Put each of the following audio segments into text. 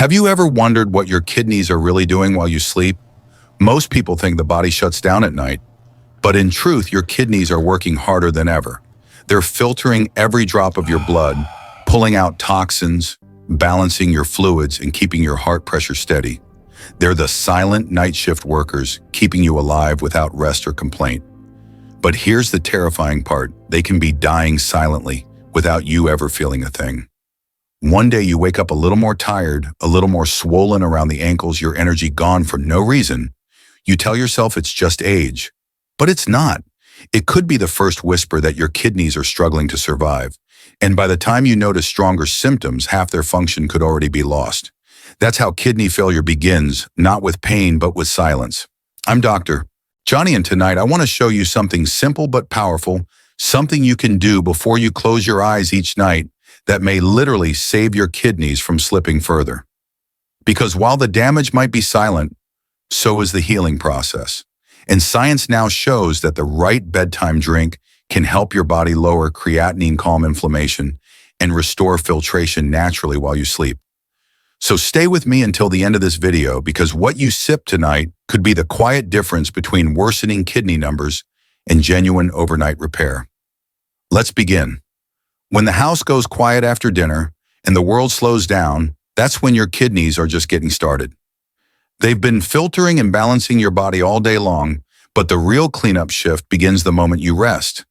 Have you ever wondered what your kidneys are really doing while you sleep? Most people think the body shuts down at night, but in truth, your kidneys are working harder than ever. They're filtering every drop of your blood, pulling out toxins, balancing your fluids, and keeping your heart pressure steady. They're the silent night shift workers, keeping you alive without rest or complaint. But here's the terrifying part. They can be dying silently, without you ever feeling a thing. One day you wake up a little more tired, a little more swollen around the ankles, your energy gone for no reason. You tell yourself it's just age, but it's not. It could be the first whisper that your kidneys are struggling to survive. And by the time you notice stronger symptoms, half their function could already be lost. That's how kidney failure begins, not with pain, but with silence. I'm Dr. Johnny, and tonight I want to show you something simple but powerful, something you can do before you close your eyes each night that may literally save your kidneys from slipping further. Because while the damage might be silent, so is the healing process. And science now shows that the right bedtime drink can help your body lower creatinine, calm inflammation, and restore filtration naturally while you sleep. So stay with me until the end of this video, because what you sip tonight could be the quiet difference between worsening kidney numbers and genuine overnight repair. Let's begin. When the house goes quiet after dinner and the world slows down, that's when your kidneys are just getting started. They've been filtering and balancing your body all day long, but the real cleanup shift begins the moment you rest.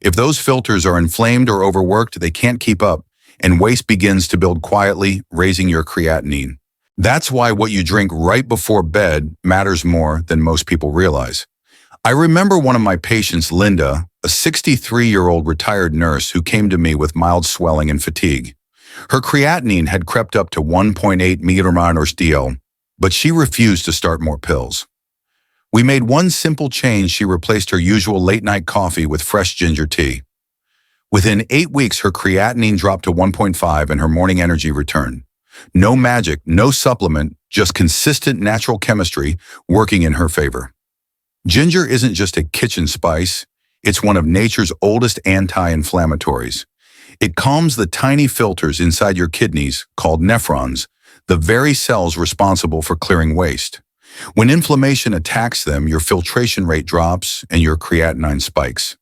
If those filters are inflamed or overworked, they can't keep up, and waste begins to build quietly, raising your creatinine. That's why what you drink right before bed matters more than most people realize. I remember one of my patients, Linda, a 63-year-old retired nurse who came to me with mild swelling and fatigue. Her creatinine had crept up to 1.8 mg/dl, but she refused to start more pills. We made one simple change. She replaced her usual late-night coffee with fresh ginger tea. Within 8 weeks, her creatinine dropped to 1.5 and her morning energy returned. No magic, no supplement, just consistent natural chemistry working in her favor. Ginger isn't just a kitchen spice, it's one of nature's oldest anti-inflammatories. It calms the tiny filters inside your kidneys, called nephrons, the very cells responsible for clearing waste. When inflammation attacks them, your filtration rate drops and your creatinine spikes.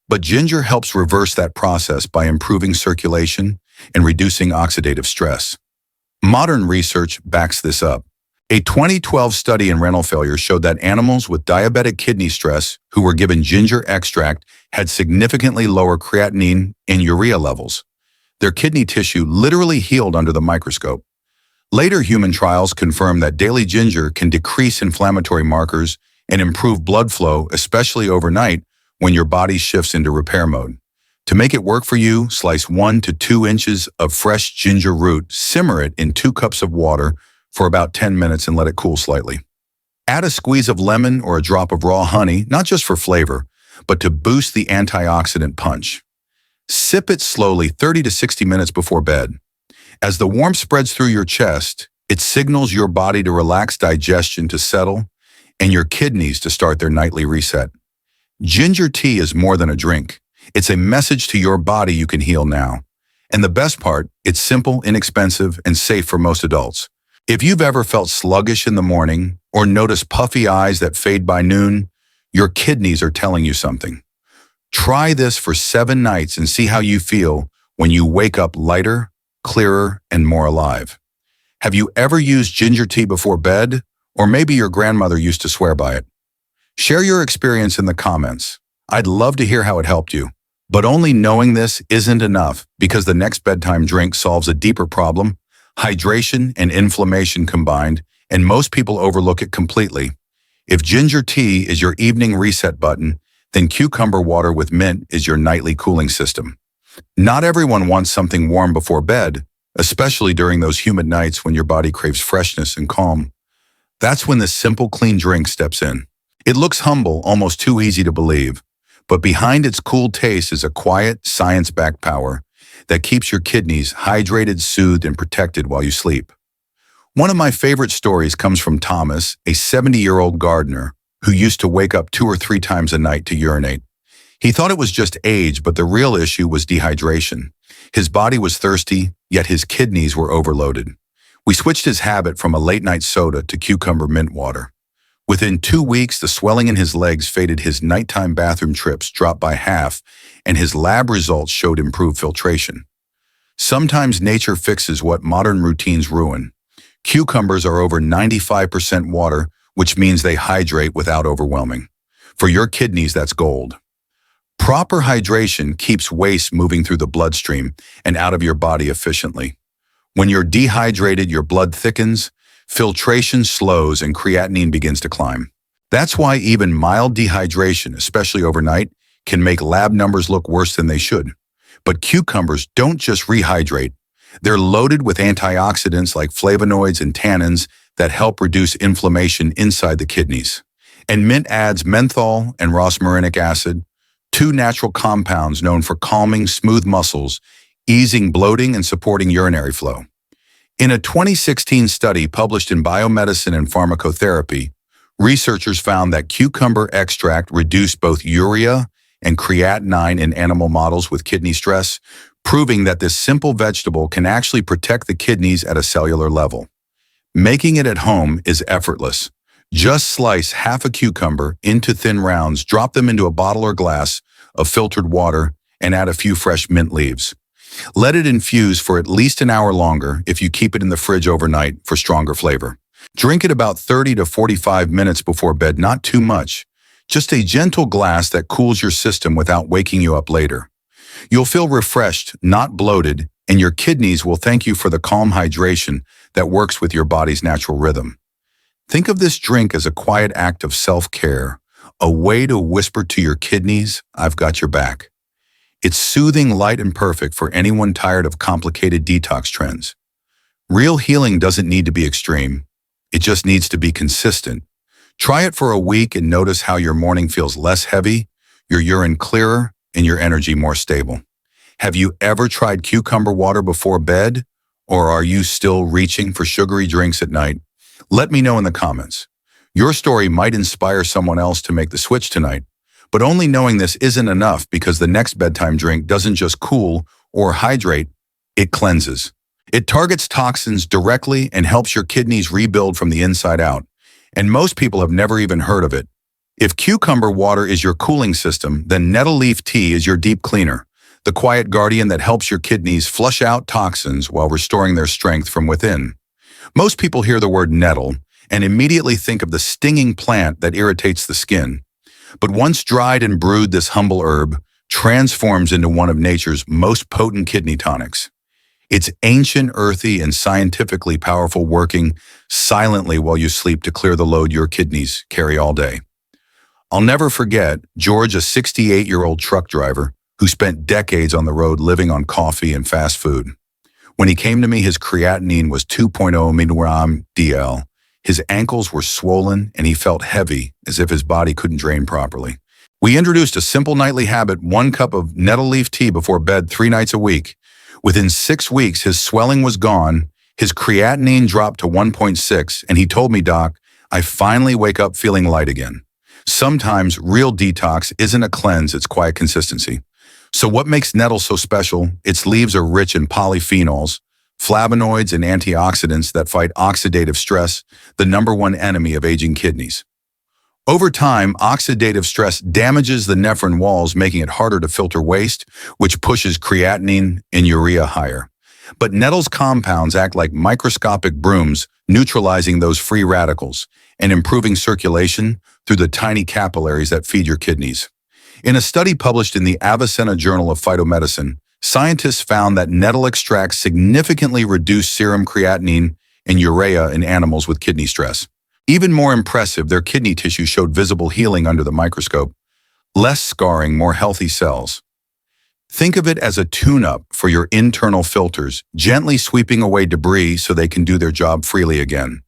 But ginger helps reverse that process by improving circulation and reducing oxidative stress. Modern research backs this up. A 2012 study in renal failure showed that animals with diabetic kidney stress who were given ginger extract had significantly lower creatinine and urea levels. Their kidney tissue literally healed under the microscope. Later human trials confirmed that daily ginger can decrease inflammatory markers and improve blood flow, especially overnight when your body shifts into repair mode. To make it work for you, slice 1 to 2 inches of fresh ginger root, simmer it in 2 cups of water for about 10 minutes and let it cool slightly. Add a squeeze of lemon or a drop of raw honey, not just for flavor, but to boost the antioxidant punch. Sip it slowly 30 to 60 minutes before bed. As the warmth spreads through your chest, it signals your body to relax, digestion to settle, and your kidneys to start their nightly reset. Ginger tea is more than a drink. It's a message to your body you can heal now. And the best part, it's simple, inexpensive, and safe for most adults. If you've ever felt sluggish in the morning or noticed puffy eyes that fade by noon, your kidneys are telling you something. Try this for 7 nights and see how you feel when you wake up lighter, clearer, and more alive. Have you ever used ginger tea before bed? Or maybe your grandmother used to swear by it. Share your experience in the comments. I'd love to hear how it helped you. But only knowing this isn't enough, because the next bedtime drink solves a deeper problem: hydration and inflammation combined, and most people overlook it completely. If ginger tea is your evening reset button, then cucumber water with mint is your nightly cooling system. Not everyone wants something warm before bed, especially during those humid nights when your body craves freshness and calm. That's when this simple, clean drink steps in. It looks humble, almost too easy to believe, but behind its cool taste is a quiet, science-backed power that keeps your kidneys hydrated, soothed, and protected while you sleep. One of my favorite stories comes from Thomas, a 70-year-old gardener who used to wake up 2 or 3 times a night to urinate. He thought it was just age, but the real issue was dehydration. His body was thirsty, yet his kidneys were overloaded. We switched his habit from a late-night soda to cucumber mint water. Within 2 weeks, the swelling in his legs faded, his nighttime bathroom trips dropped by half, and his lab results showed improved filtration. Sometimes nature fixes what modern routines ruin. Cucumbers are over 95% water, which means they hydrate without overwhelming. For your kidneys, that's gold. Proper hydration keeps waste moving through the bloodstream and out of your body efficiently. When you're dehydrated, your blood thickens, filtration slows, and creatinine begins to climb. That's why even mild dehydration, especially overnight, can make lab numbers look worse than they should. But cucumbers don't just rehydrate. They're loaded with antioxidants like flavonoids and tannins that help reduce inflammation inside the kidneys. And mint adds menthol and rosmarinic acid, two natural compounds known for calming smooth muscles, easing bloating, and supporting urinary flow. In a 2016 study published in Biomedicine and Pharmacotherapy, researchers found that cucumber extract reduced both urea and creatinine in animal models with kidney stress, proving that this simple vegetable can actually protect the kidneys at a cellular level. Making it at home is effortless. Just slice half a cucumber into thin rounds, drop them into a bottle or glass of filtered water, and add a few fresh mint leaves. Let it infuse for at least an hour longer if you keep it in the fridge overnight for stronger flavor. Drink it about 30 to 45 minutes before bed, not too much. Just a gentle glass that cools your system without waking you up later. You'll feel refreshed, not bloated, and your kidneys will thank you for the calm hydration that works with your body's natural rhythm. Think of this drink as a quiet act of self-care, a way to whisper to your kidneys, "I've got your back." It's soothing, light, and perfect for anyone tired of complicated detox trends. Real healing doesn't need to be extreme. It just needs to be consistent. Try it for a week and notice how your morning feels less heavy, your urine clearer, and your energy more stable. Have you ever tried cucumber water before bed? Or are you still reaching for sugary drinks at night? Let me know in the comments. Your story might inspire someone else to make the switch tonight. But only knowing this isn't enough, because the next bedtime drink doesn't just cool or hydrate, it cleanses. It targets toxins directly and helps your kidneys rebuild from the inside out. And most people have never even heard of it. If cucumber water is your cooling system, then Nettle Leaf Tea is your deep cleaner, the quiet guardian that helps your kidneys flush out toxins while restoring their strength from within. Most people hear the word nettle and immediately think of the stinging plant that irritates the skin. But once dried and brewed, this humble herb transforms into one of nature's most potent kidney tonics. It's ancient, earthy, and scientifically powerful, working silently while you sleep to clear the load your kidneys carry all day. I'll never forget George, a 68-year-old truck driver who spent decades on the road living on coffee and fast food. When he came to me, his creatinine was 2.0 mg/dl. His ankles were swollen and he felt heavy, as if his body couldn't drain properly. We introduced a simple nightly habit: 1 cup of Nettle Leaf Tea before bed 3 nights a week. Within 6 weeks, his swelling was gone, his creatinine dropped to 1.6, and he told me, "Doc, I finally wake up feeling light again." Sometimes real detox isn't a cleanse, it's quiet consistency. So what makes nettle so special? Its leaves are rich in polyphenols, flavonoids, and antioxidants that fight oxidative stress, the #1 enemy of aging kidneys. Over time, oxidative stress damages the nephron walls, making it harder to filter waste, which pushes creatinine and urea higher. But nettle's compounds act like microscopic brooms, neutralizing those free radicals and improving circulation through the tiny capillaries that feed your kidneys. In a study published in the Avicenna Journal of Phytomedicine, scientists found that nettle extracts significantly reduced serum creatinine and urea in animals with kidney stress. Even more impressive, their kidney tissue showed visible healing under the microscope, less scarring, more healthy cells. Think of it as a tune-up for your internal filters, gently sweeping away debris so they can do their job freely again.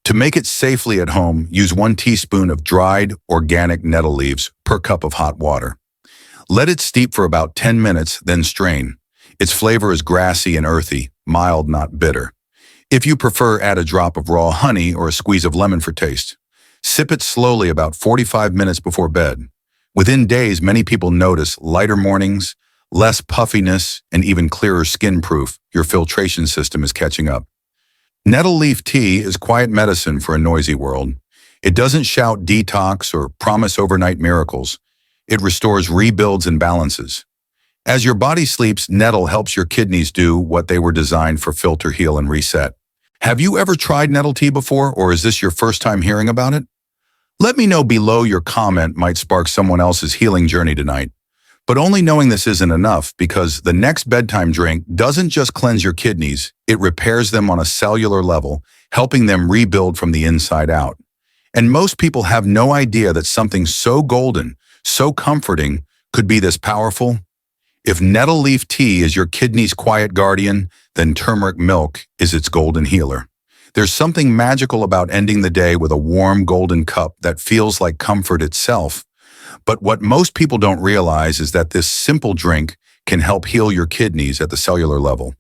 To make it safely at home, use 1 teaspoon of dried, organic nettle leaves per cup of hot water. Let it steep for about 10 minutes, then strain. Its flavor is grassy and earthy, mild, not bitter. If you prefer, add a drop of raw honey or a squeeze of lemon for taste. Sip it slowly about 45 minutes before bed. Within days, many people notice lighter mornings, less puffiness, and even clearer skin proof. Your filtration system is catching up. Nettle Leaf Tea is quiet medicine for a noisy world. It doesn't shout detox or promise overnight miracles. It restores, rebuilds, and balances. As your body sleeps, nettle helps your kidneys do what they were designed for: filter, heal, and reset. Have you ever tried nettle tea before, or is this your first time hearing about it? Let me know below. Your comment might spark someone else's healing journey tonight. But only knowing this isn't enough, because the next bedtime drink doesn't just cleanse your kidneys, it repairs them on a cellular level, helping them rebuild from the inside out. And most people have no idea that something so golden, so comforting, could be this powerful. If nettle leaf tea is your kidney's quiet guardian, then turmeric milk is its golden healer. There's something magical about ending the day with a warm golden cup that feels like comfort itself. But what most people don't realize is that this simple drink can help heal your kidneys at the cellular level.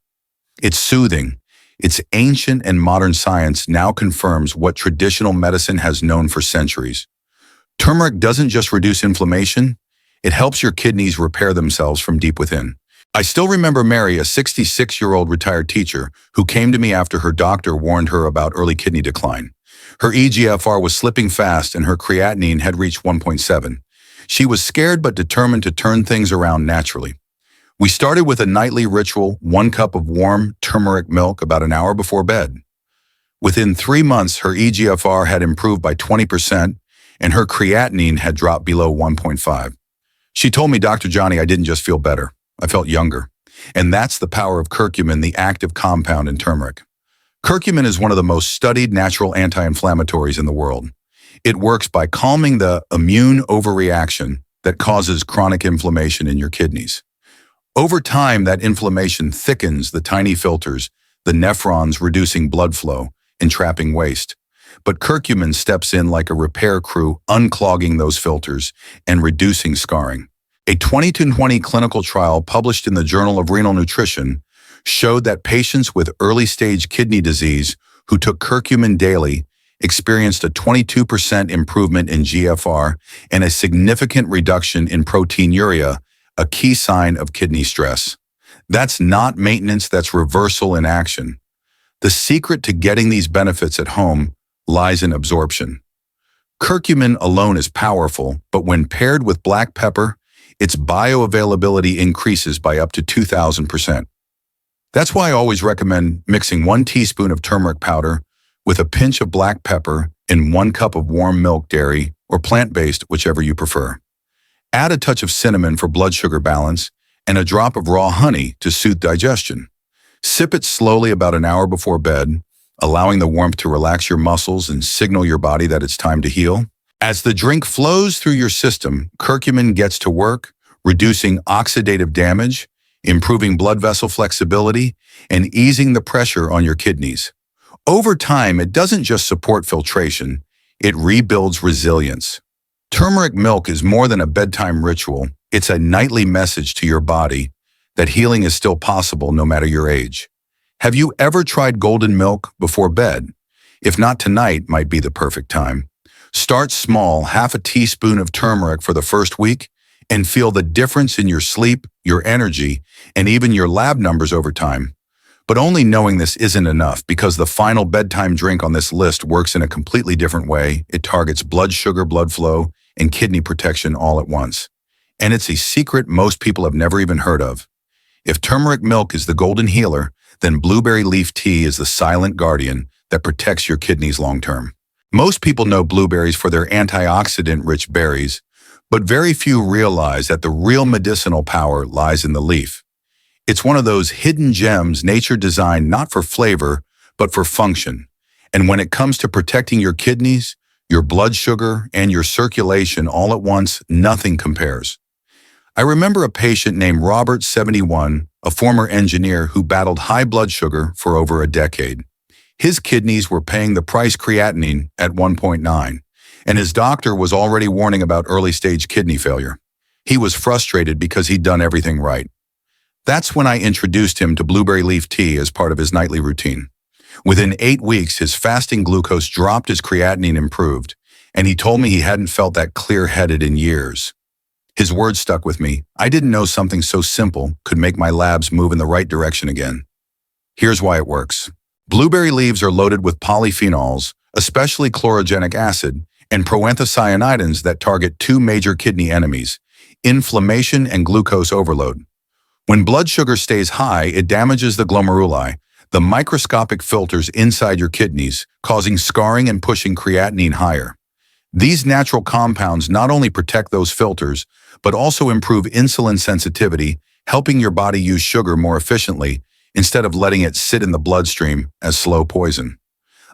It's soothing. Its ancient and modern science now confirms what traditional medicine has known for centuries. Turmeric doesn't just reduce inflammation, it helps your kidneys repair themselves from deep within. I still remember Mary, a 66-year-old retired teacher, who came to me after her doctor warned her about early kidney decline. Her eGFR was slipping fast and her creatinine had reached 1.7. She was scared but determined to turn things around naturally. We started with a nightly ritual: 1 cup of warm turmeric milk about an hour before bed. Within 3 months, her eGFR had improved by 20% and her creatinine had dropped below 1.5. She told me, "Dr. Johnny, I didn't just feel better, I felt younger." And that's the power of curcumin, the active compound in turmeric. Curcumin is one of the most studied natural anti-inflammatories in the world. It works by calming the immune overreaction that causes chronic inflammation in your kidneys. Over time, that inflammation thickens the tiny filters, the nephrons, reducing blood flow and trapping waste. But curcumin steps in like a repair crew, unclogging those filters and reducing scarring. A 2020 clinical trial published in the Journal of Renal Nutrition showed that patients with early-stage kidney disease who took curcumin daily experienced a 22% improvement in GFR and a significant reduction in proteinuria, a key sign of kidney stress. That's not maintenance, that's reversal in action. The secret to getting these benefits at home lies in absorption. Curcumin alone is powerful, but when paired with black pepper, its bioavailability increases by up to 2,000%. That's why I always recommend mixing 1 teaspoon of turmeric powder with a pinch of black pepper in 1 cup of warm milk, dairy, or plant-based, whichever you prefer. Add a touch of cinnamon for blood sugar balance and a drop of raw honey to soothe digestion. Sip it slowly about an hour before bed, allowing the warmth to relax your muscles and signal your body that it's time to heal. As the drink flows through your system, curcumin gets to work, reducing oxidative damage, improving blood vessel flexibility, and easing the pressure on your kidneys. Over time, it doesn't just support filtration, it rebuilds resilience. Turmeric milk is more than a bedtime ritual. It's a nightly message to your body that healing is still possible no matter your age. Have you ever tried golden milk before bed? If not, tonight might be the perfect time. Start small, half a teaspoon of turmeric for the first week, and feel the difference in your sleep, your energy, and even your lab numbers over time. But only knowing this isn't enough, because the final bedtime drink on this list works in a completely different way. It targets blood sugar, blood flow, and kidney protection all at once. And it's a secret most people have never even heard of. If turmeric milk is the golden healer, then blueberry leaf tea is the silent guardian that protects your kidneys long term. Most people know blueberries for their antioxidant-rich berries, but very few realize that the real medicinal power lies in the leaf. It's one of those hidden gems nature designed not for flavor, but for function. And when it comes to protecting your kidneys, your blood sugar, and your circulation all at once, nothing compares. I remember a patient named Robert, 71, a former engineer who battled high blood sugar for over a decade. His kidneys were paying the price: creatinine at 1.9, and his doctor was already warning about early-stage kidney failure. He was frustrated because he'd done everything right. That's when I introduced him to blueberry leaf tea as part of his nightly routine. Within 8 weeks, his fasting glucose dropped, his creatinine improved, and he told me he hadn't felt that clear-headed in years. His words stuck with me. "I didn't know something so simple could make my labs move in the right direction again." Here's why it works. Blueberry leaves are loaded with polyphenols, especially chlorogenic acid, and proanthocyanidins that target two major kidney enemies, inflammation and glucose overload. When blood sugar stays high, it damages the glomeruli, the microscopic filters inside your kidneys, causing scarring and pushing creatinine higher. These natural compounds not only protect those filters, but also improve insulin sensitivity, helping your body use sugar more efficiently instead of letting it sit in the bloodstream as slow poison.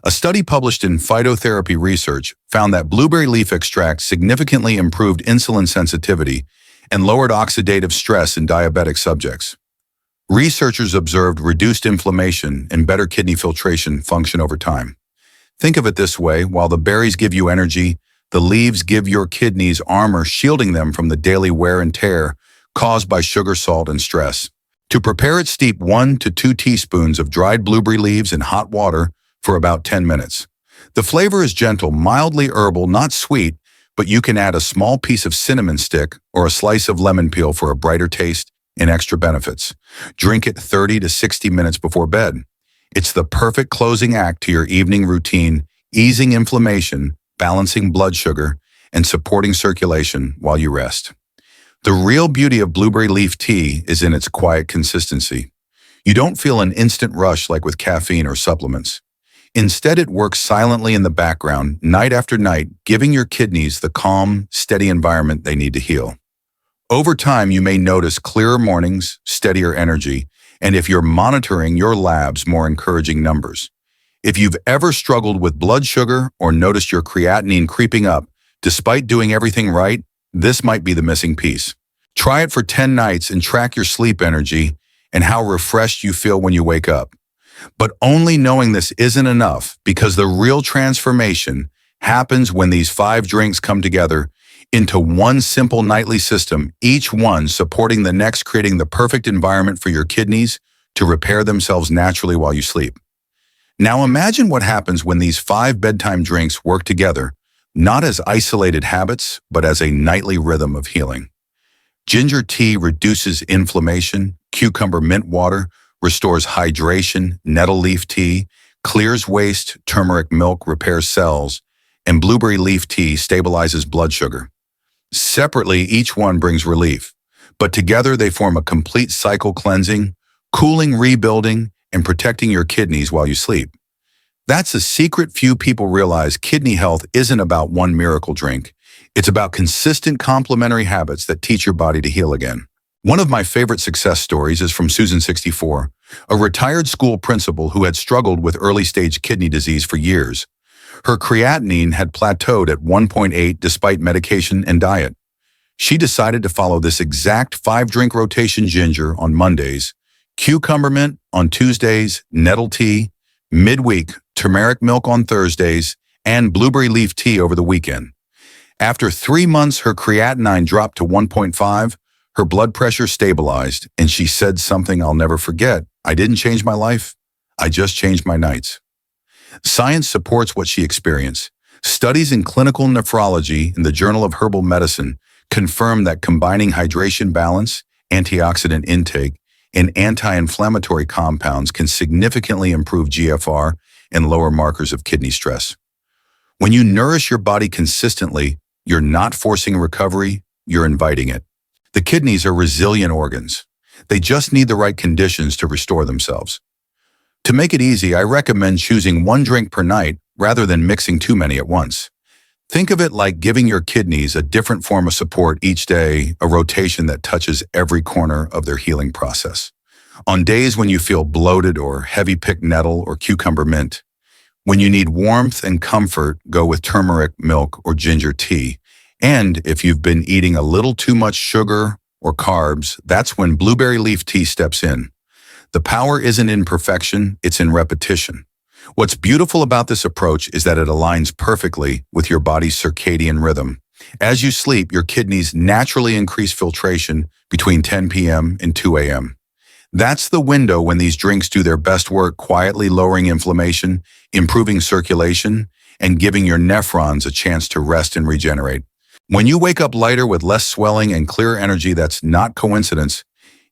A study published in Phytotherapy Research found that blueberry leaf extract significantly improved insulin sensitivity and lowered oxidative stress in diabetic subjects. Researchers observed reduced inflammation and better kidney filtration function over time. Think of it this way: while the berries give you energy, the leaves give your kidneys armor, shielding them from the daily wear and tear caused by sugar, salt, and stress. To prepare it, steep 1 to 2 teaspoons of dried blueberry leaves in hot water for about 10 minutes. The flavor is gentle, mildly herbal, not sweet, but you can add a small piece of cinnamon stick or a slice of lemon peel for a brighter taste and extra benefits. Drink it 30 to 60 minutes before bed. It's the perfect closing act to your evening routine, easing inflammation, balancing blood sugar, and supporting circulation while you rest. The real beauty of blueberry leaf tea is in its quiet consistency. You don't feel an instant rush like with caffeine or supplements. Instead, it works silently in the background, night after night, giving your kidneys the calm, steady environment they need to heal. Over time, you may notice clearer mornings, steadier energy, and if you're monitoring your labs, more encouraging numbers. If you've ever struggled with blood sugar or noticed your creatinine creeping up, despite doing everything right, this might be the missing piece. Try it for 10 nights and track your sleep energy and how refreshed you feel when you wake up. But only knowing this isn't enough, because the real transformation happens when these 5 drinks come together into one simple nightly system, each one supporting the next, creating the perfect environment for your kidneys to repair themselves naturally while you sleep. Now imagine what happens when these 5 bedtime drinks work together, not as isolated habits, but as a nightly rhythm of healing. Ginger tea reduces inflammation, cucumber mint water restores hydration, nettle leaf tea clears waste, turmeric milk repairs cells, and blueberry leaf tea stabilizes blood sugar. Separately, each one brings relief, but together they form a complete cycle, cleansing, cooling, rebuilding, and protecting your kidneys while you sleep. That's a secret few people realize. Kidney health isn't about one miracle drink. It's about consistent complementary habits that teach your body to heal again. One of my favorite success stories is from Susan, 64, a retired school principal who had struggled with early-stage kidney disease for years. Her creatinine had plateaued at 1.8 despite medication and diet. She decided to follow this exact 5-drink rotation: ginger on Mondays, cucumber mint on Tuesdays, nettle tea, midweek, turmeric milk on Thursdays, and blueberry leaf tea over the weekend. After 3 months, her creatinine dropped to 1.5, her blood pressure stabilized, and she said something I'll never forget: "I didn't change my life, I just changed my nights." Science supports what she experienced. Studies in clinical nephrology in the Journal of Herbal Medicine confirm that combining hydration balance, antioxidant intake, and anti-inflammatory compounds can significantly improve GFR and lower markers of kidney stress. When you nourish your body consistently, you're not forcing recovery, you're inviting it. The kidneys are resilient organs. They just need the right conditions to restore themselves. To make it easy, I recommend choosing 1 drink per night rather than mixing too many at once. Think of it like giving your kidneys a different form of support each day, a rotation that touches every corner of their healing process. On days when you feel bloated or heavy, pick nettle or cucumber mint. When you need warmth and comfort, go with turmeric milk or ginger tea. And if you've been eating a little too much sugar or carbs, that's when blueberry leaf tea steps in. The power isn't in perfection, it's in repetition. What's beautiful about this approach is that it aligns perfectly with your body's circadian rhythm. As you sleep, your kidneys naturally increase filtration between 10 p.m. and 2 a.m. That's the window when these drinks do their best work, quietly lowering inflammation, improving circulation, and giving your nephrons a chance to rest and regenerate. When you wake up lighter with less swelling and clearer energy, that's not coincidence.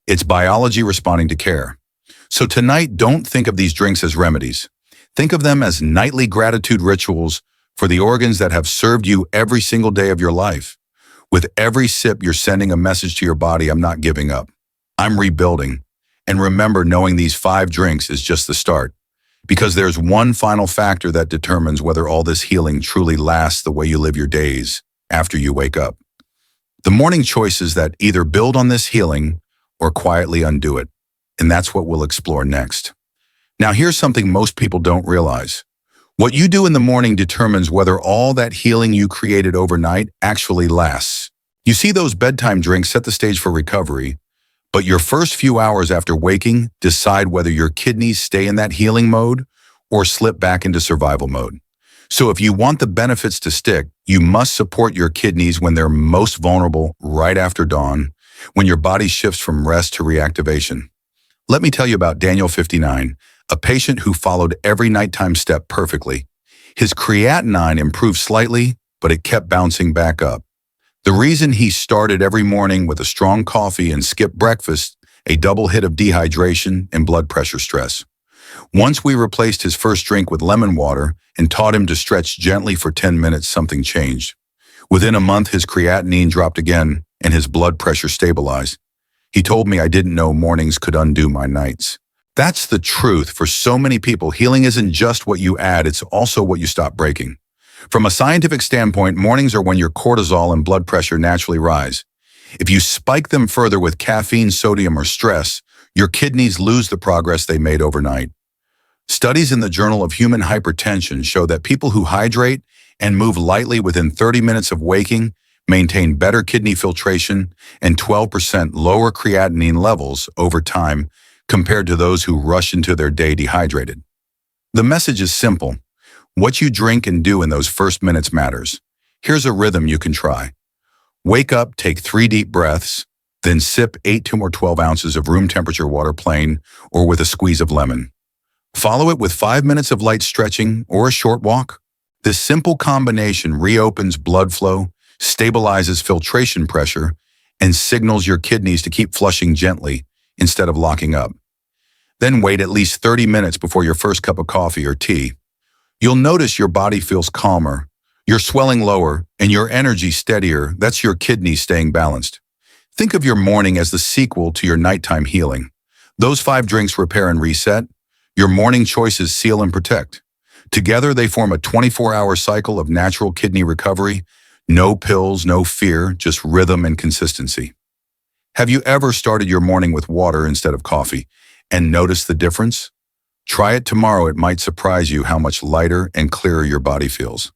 It's biology responding to care. So tonight, don't think of these drinks as remedies. Think of them as nightly gratitude rituals for the organs that have served you every single day of your life. With every sip, you're sending a message to your body: I'm not giving up. I'm rebuilding. And remember, knowing these 5 drinks is just the start. Because there's one final factor that determines whether all this healing truly lasts the way you live your days after you wake up. The morning choices that either build on this healing or quietly undo it. And that's what we'll explore next. Now, here's something most people don't realize. What you do in the morning determines whether all that healing you created overnight actually lasts. You see, those bedtime drinks set the stage for recovery, but your first few hours after waking decide whether your kidneys stay in that healing mode or slip back into survival mode. So if you want the benefits to stick, you must support your kidneys when they're most vulnerable right after dawn, when your body shifts from rest to reactivation. Let me tell you about Daniel, 59, a patient who followed every nighttime step perfectly. His creatinine improved slightly, but it kept bouncing back up. The reason: he started every morning with a strong coffee and skipped breakfast, a double hit of dehydration and blood pressure stress. Once we replaced his first drink with lemon water and taught him to stretch gently for 10 minutes, something changed. Within a month, his creatinine dropped again and his blood pressure stabilized. He told me, I didn't know mornings could undo my nights. That's the truth. For so many people, healing isn't just what you add, it's also what you stop breaking. From a scientific standpoint, mornings are when your cortisol and blood pressure naturally rise. If you spike them further with caffeine, sodium, or stress, your kidneys lose the progress they made overnight. Studies in the Journal of Human Hypertension show that people who hydrate and move lightly within 30 minutes of waking maintain better kidney filtration and 12% lower creatinine levels over time compared to those who rush into their day dehydrated. The message is simple. What you drink and do in those first minutes matters. Here's a rhythm you can try. Wake up, take 3 deep breaths, then sip 8 to 12 ounces of room temperature water plain or with a squeeze of lemon. Follow it with 5 minutes of light stretching or a short walk. This simple combination reopens blood flow, stabilizes filtration pressure, and signals your kidneys to keep flushing gently instead of locking up. Then wait at least 30 minutes before your first cup of coffee or tea. You'll notice your body feels calmer, your swelling lower, and your energy steadier. That's your kidneys staying balanced. Think of your morning as the sequel to your nighttime healing. Those 5 drinks repair and reset. Your morning choices seal and protect. Together, they form a 24-hour cycle of natural kidney recovery. No pills, no fear, just rhythm and consistency. Have you ever started your morning with water instead of coffee and noticed the difference? Try it tomorrow. It might surprise you how much lighter and clearer your body feels.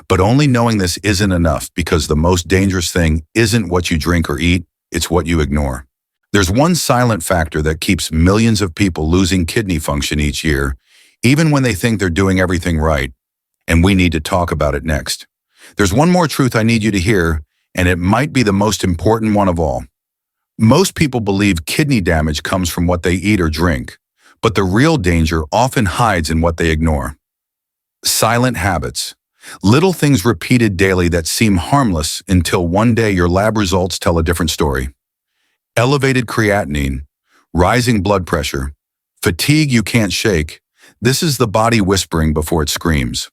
But only knowing this isn't enough, because the most dangerous thing isn't what you drink or eat, it's what you ignore. There's one silent factor that keeps millions of people losing kidney function each year, even when they think they're doing everything right, and we need to talk about it next. There's one more truth I need you to hear, and it might be the most important one of all. Most people believe kidney damage comes from what they eat or drink, but the real danger often hides in what they ignore. Silent habits. Little things repeated daily that seem harmless until one day your lab results tell a different story. Elevated creatinine, rising blood pressure, fatigue you can't shake. This is the body whispering before it screams.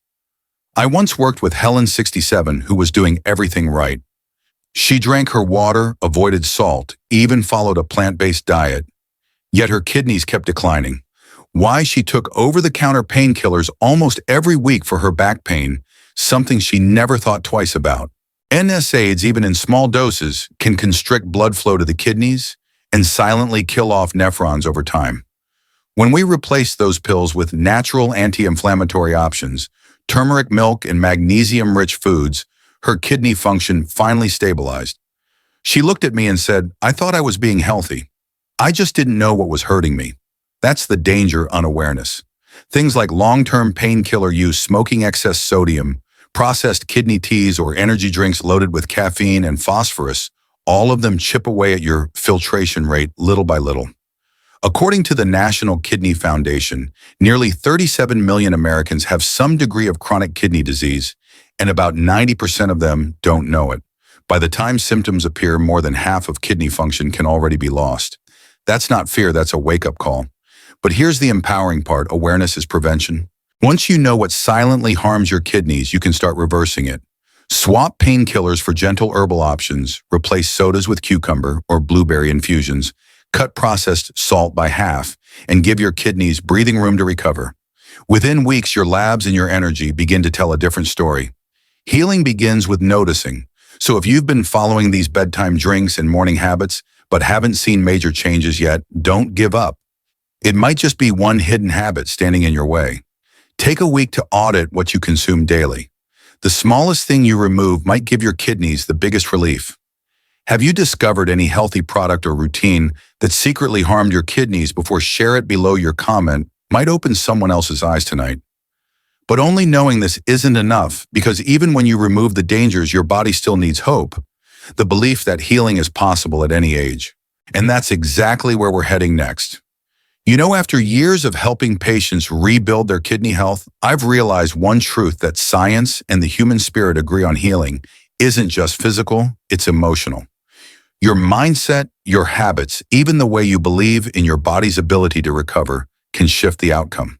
I once worked with Helen, 67, who was doing everything right. She drank her water, avoided salt, even followed a plant-based diet. Yet her kidneys kept declining. Why? She took over-the-counter painkillers almost every week for her back pain, something she never thought twice about. NSAIDs, even in small doses, can constrict blood flow to the kidneys and silently kill off nephrons over time. When we replaced those pills with natural anti-inflammatory options, turmeric milk and magnesium-rich foods, her kidney function finally stabilized. She looked at me and said, I thought I was being healthy. I just didn't know what was hurting me. That's the danger: unawareness. Things like long-term painkiller use, smoking excess sodium, processed kidney teas, or energy drinks loaded with caffeine and phosphorus, all of them chip away at your filtration rate little by little. According to the National Kidney Foundation, nearly 37 million Americans have some degree of chronic kidney disease, and about 90% of them don't know it. By the time symptoms appear, more than half of kidney function can already be lost. That's not fear, that's a wake-up call. But here's the empowering part: awareness is prevention. Once you know what silently harms your kidneys, you can start reversing it. Swap painkillers for gentle herbal options, replace sodas with cucumber or blueberry infusions, cut processed salt by half, and give your kidneys breathing room to recover. Within weeks, your labs and your energy begin to tell a different story. Healing begins with noticing. So if you've been following these bedtime drinks and morning habits, but haven't seen major changes yet, don't give up. It might just be one hidden habit standing in your way. Take a week to audit what you consume daily. The smallest thing you remove might give your kidneys the biggest relief. Have you discovered any healthy product or routine that secretly harmed your kidneys? Before share it below. Your comment might open someone else's eyes tonight. But only knowing this isn't enough, because even when you remove the dangers, your body still needs hope. The belief that healing is possible at any age. And that's exactly where we're heading next. You know, after years of helping patients rebuild their kidney health, I've realized one truth: that science and the human spirit agree on healing isn't just physical, it's emotional. Your mindset, your habits, even the way you believe in your body's ability to recover can shift the outcome.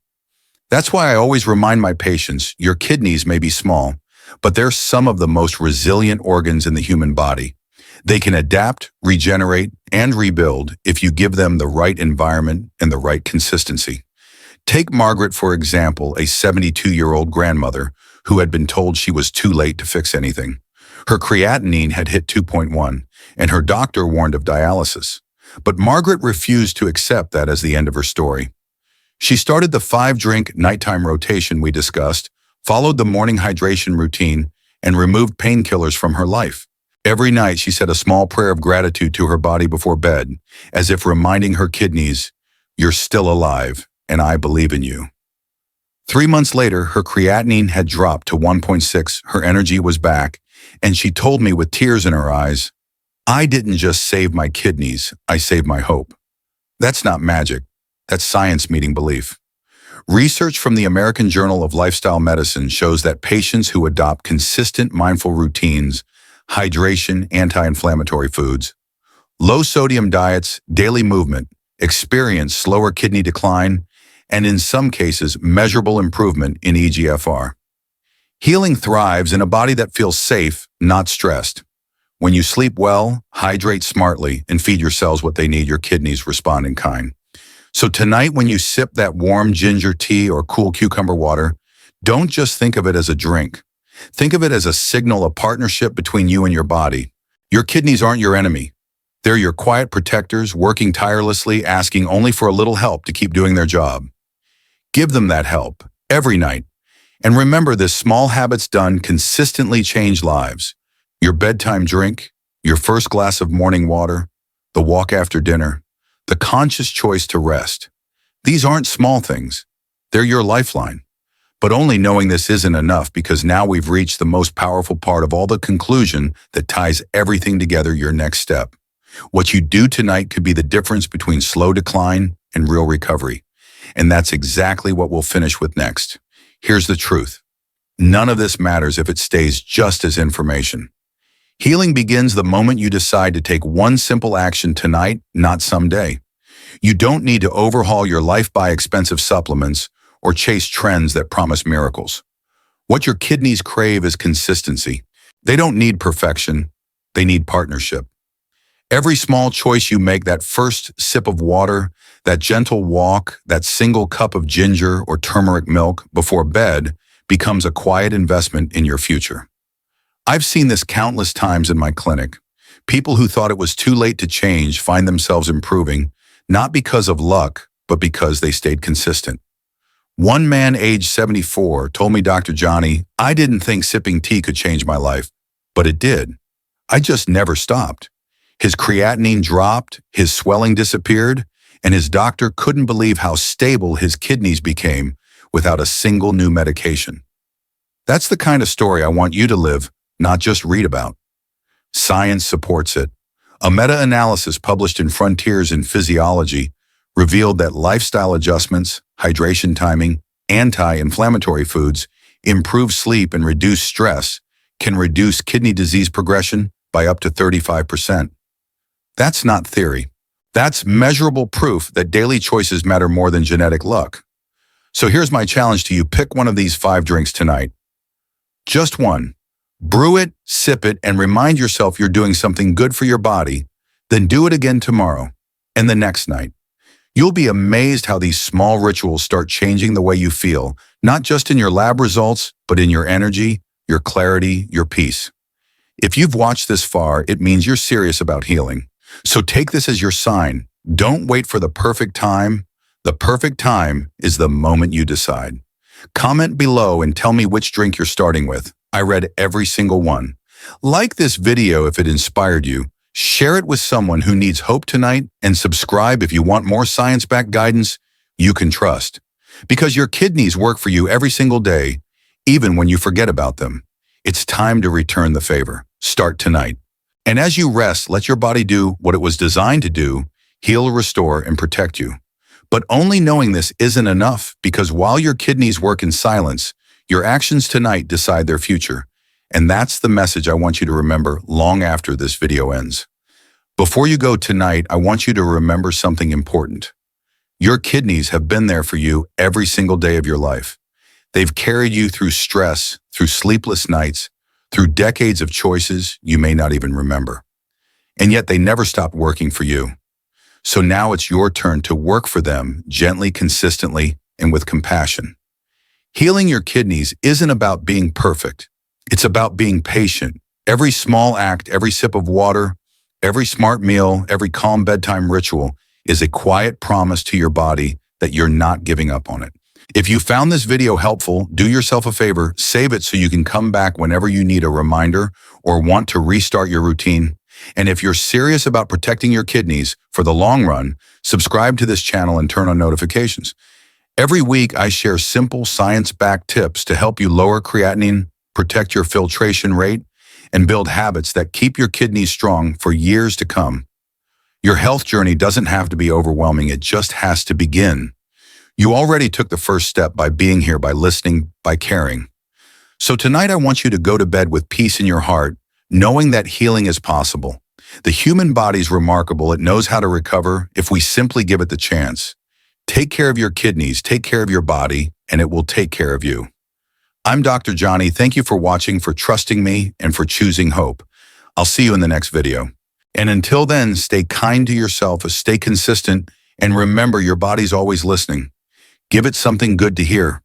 That's why I always remind my patients, your kidneys may be small, but they're some of the most resilient organs in the human body. They can adapt, regenerate, and rebuild if you give them the right environment and the right consistency. Take Margaret, for example, a 72-year-old grandmother who had been told she was too late to fix anything. Her creatinine had hit 2.1, and her doctor warned of dialysis. But Margaret refused to accept that as the end of her story. She started the 5-drink nighttime rotation we discussed, followed the morning hydration routine, and removed painkillers from her life. Every night, she said a small prayer of gratitude to her body before bed, as if reminding her kidneys, "You're still alive, and I believe in you." 3 months later, her creatinine had dropped to 1.6, her energy was back, and she told me with tears in her eyes, "I didn't just save my kidneys, I saved my hope." That's not magic. That's science meeting belief. Research from the American Journal of Lifestyle Medicine shows that patients who adopt consistent mindful routines, hydration, anti-inflammatory foods, low-sodium diets, daily movement, experience slower kidney decline, and in some cases, measurable improvement in eGFR. Healing thrives in a body that feels safe, not stressed. When you sleep well, hydrate smartly, and feed your cells what they need, your kidneys respond in kind. So tonight, when you sip that warm ginger tea or cool cucumber water, don't just think of it as a drink. Think of it as a signal, a partnership between you and your body. Your kidneys aren't your enemy. They're your quiet protectors, working tirelessly, asking only for a little help to keep doing their job. Give them that help every night. And remember, this small habits done consistently change lives. Your bedtime drink, your first glass of morning water, the walk after dinner, the conscious choice to rest. These aren't small things. They're your lifeline. But only knowing this isn't enough, because now we've reached the most powerful part of all, the conclusion that ties everything together: your next step. What you do tonight could be the difference between slow decline and real recovery. And that's exactly what we'll finish with next. Here's the truth. None of this matters if it stays just as information. Healing begins the moment you decide to take one simple action tonight, not someday. You don't need to overhaul your life, buy expensive supplements, or chase trends that promise miracles. What your kidneys crave is consistency. They don't need perfection. They need partnership. Every small choice you make, that first sip of water, that gentle walk, that single cup of ginger or turmeric milk before bed, becomes a quiet investment in your future. I've seen this countless times in my clinic. People who thought it was too late to change find themselves improving, not because of luck, but because they stayed consistent. One man, aged 74, told me, "Dr. Johnny, I didn't think sipping tea could change my life, but it did. I just never stopped." His creatinine dropped, his swelling disappeared, and his doctor couldn't believe how stable his kidneys became without a single new medication. That's the kind of story I want you to live, not just read about. Science supports it. A meta-analysis published in Frontiers in Physiology revealed that lifestyle adjustments, hydration timing, anti-inflammatory foods, improve sleep, and reduce stress can reduce kidney disease progression by up to 35%. That's not theory. That's measurable proof that daily choices matter more than genetic luck. So here's my challenge to you. Pick one of these 5 drinks tonight. Just one. Brew it, sip it, and remind yourself you're doing something good for your body. Then do it again tomorrow and the next night. You'll be amazed how these small rituals start changing the way you feel, not just in your lab results, but in your energy, your clarity, your peace. If you've watched this far, it means you're serious about healing. So take this as your sign. Don't wait for the perfect time. The perfect time is the moment you decide. Comment below and tell me which drink you're starting with. I read every single one. Like this video if it inspired you. Share it with someone who needs hope tonight, and subscribe if you want more science-backed guidance you can trust. Because your kidneys work for you every single day, even when you forget about them. It's time to return the favor. Start tonight. And as you rest, let your body do what it was designed to do: heal, restore, and protect you. But only knowing this isn't enough, because while your kidneys work in silence, your actions tonight decide their future. And that's the message I want you to remember long after this video ends. Before you go tonight, I want you to remember something important. Your kidneys have been there for you every single day of your life. They've carried you through stress, through sleepless nights, through decades of choices you may not even remember. And yet they never stopped working for you. So now it's your turn to work for them gently, consistently, and with compassion. Healing your kidneys isn't about being perfect. It's about being patient. Every small act, every sip of water, every smart meal, every calm bedtime ritual is a quiet promise to your body that you're not giving up on it. If you found this video helpful, do yourself a favor, save it so you can come back whenever you need a reminder or want to restart your routine. And if you're serious about protecting your kidneys for the long run, subscribe to this channel and turn on notifications. Every week, I share simple science-backed tips to help you lower creatinine, protect your filtration rate, and build habits that keep your kidneys strong for years to come. Your health journey doesn't have to be overwhelming, it just has to begin. You already took the first step by being here, by listening, by caring. So tonight I want you to go to bed with peace in your heart, knowing that healing is possible. The human body's remarkable. It knows how to recover if we simply give it the chance. Take care of your kidneys, take care of your body, and it will take care of you. I'm Dr. Johnny. Thank you for watching, for trusting me, and for choosing hope. I'll see you in the next video. And until then, stay kind to yourself, stay consistent, and remember your body's always listening. Give it something good to hear.